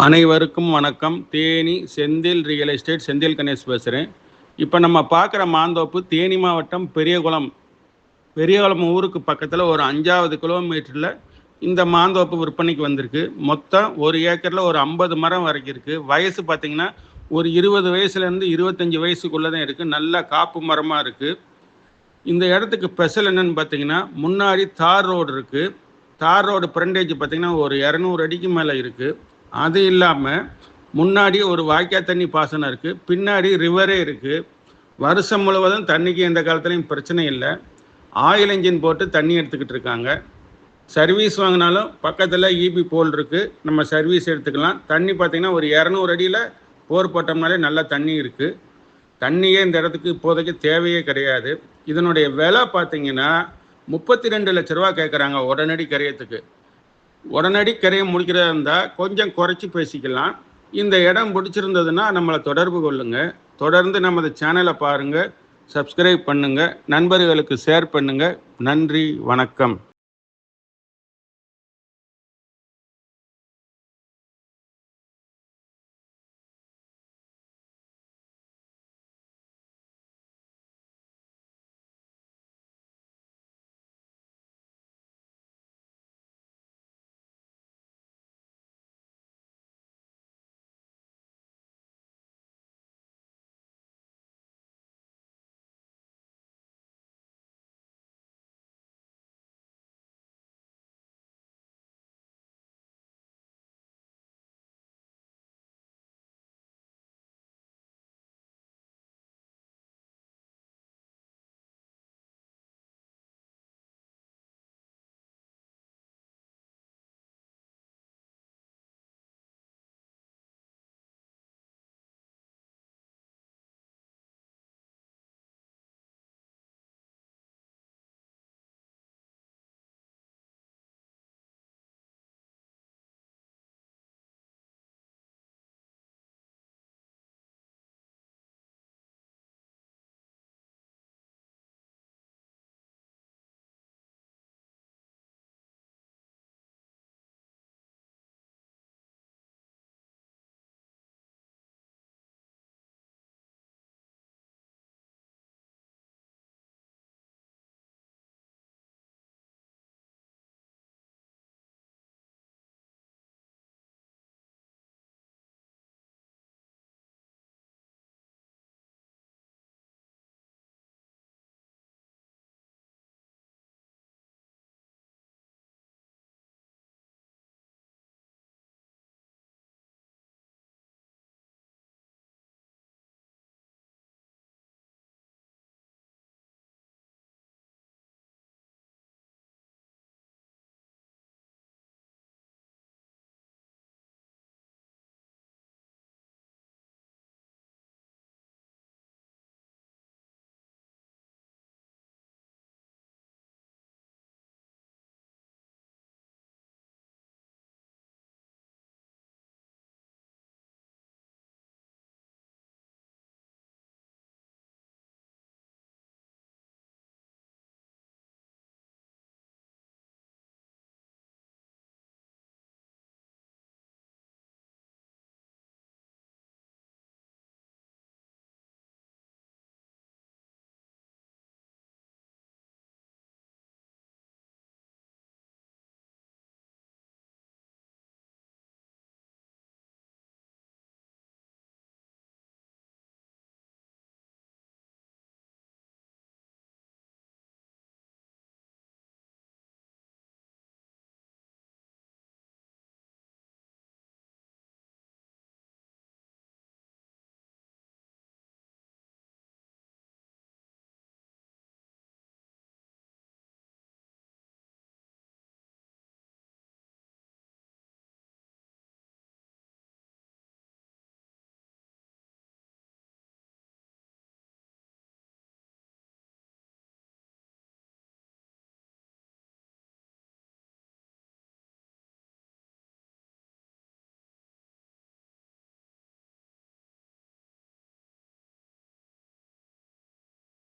அனைவருக்கும் வணக்கம். Theni Senthil real estate Senthil Ganesh பேசுகிறேன். இப்போ நம்ம பார்க்குற மாந்தோப்பு தேனி மாவட்டம் பெரியகுளம் ஊருக்கு பக்கத்தில் ஒரு 5வது கிலோமீட்டரில் இந்த மாந்தோப்பு விற்பனைக்கு வந்திருக்கு. மொத்தம் ஒரு ஏக்கரில் ஒரு 50 மரம் வரைக்கும் இருக்குது. வயசு பார்த்திங்கன்னா ஒரு 20 வயசுலேருந்து 25 வயசுக்குள்ளே தான் இருக்குது. நல்ல காப்பு மரமாக இருக்குது. இந்த இடத்துக்கு ஸ்பெஷல் என்னென்னு பார்த்தீங்கன்னா, முன்னாடி தார் ரோடு இருக்குது. தார் ரோடு ஃப்ரண்டேஜ் பார்த்திங்கன்னா ஒரு 200 அடிக்கு மேலே இருக்குது. அது இல்லாமல் முன்னாடி ஒரு வாய்க்கால் தண்ணி பாசனம் இருக்குது. பின்னாடி ரிவரே இருக்குது. வருஷம் முழுவதும் தண்ணிக்கு எந்த காலத்துலையும் பிரச்சனை இல்லை. ஆயில் இன்ஜின் போட்டு தண்ணி எடுத்துக்கிட்டு இருக்காங்க. சர்வீஸ் வாங்கினாலும் பக்கத்தில் இபி போல் இருக்குது. நம்ம சர்வீஸ் எடுத்துக்கலாம். தண்ணி பார்த்திங்கன்னா ஒரு 200 அடியில் போர் போட்டோம்னாலே நல்லா தண்ணி இருக்குது. தண்ணியே இந்த இடத்துக்கு இப்போதைக்கு தேவையே கிடையாது. இதனுடைய விலை பார்த்திங்கன்னா 32 லட்ச ரூபா கேட்குறாங்க உடனடி கரையத்துக்கு. உடனடி கரையை முடிக்கிறதா இருந்தால் கொஞ்சம் குறைச்சி பேசிக்கலாம். இந்த இடம் பிடிச்சிருந்ததுன்னா நம்மளை தொடர்பு கொள்ளுங்கள். தொடர்ந்து நமது சேனலை பாருங்கள், சப்ஸ்கிரைப் பண்ணுங்கள், நண்பர்களுக்கு ஷேர் பண்ணுங்கள். நன்றி, வணக்கம்.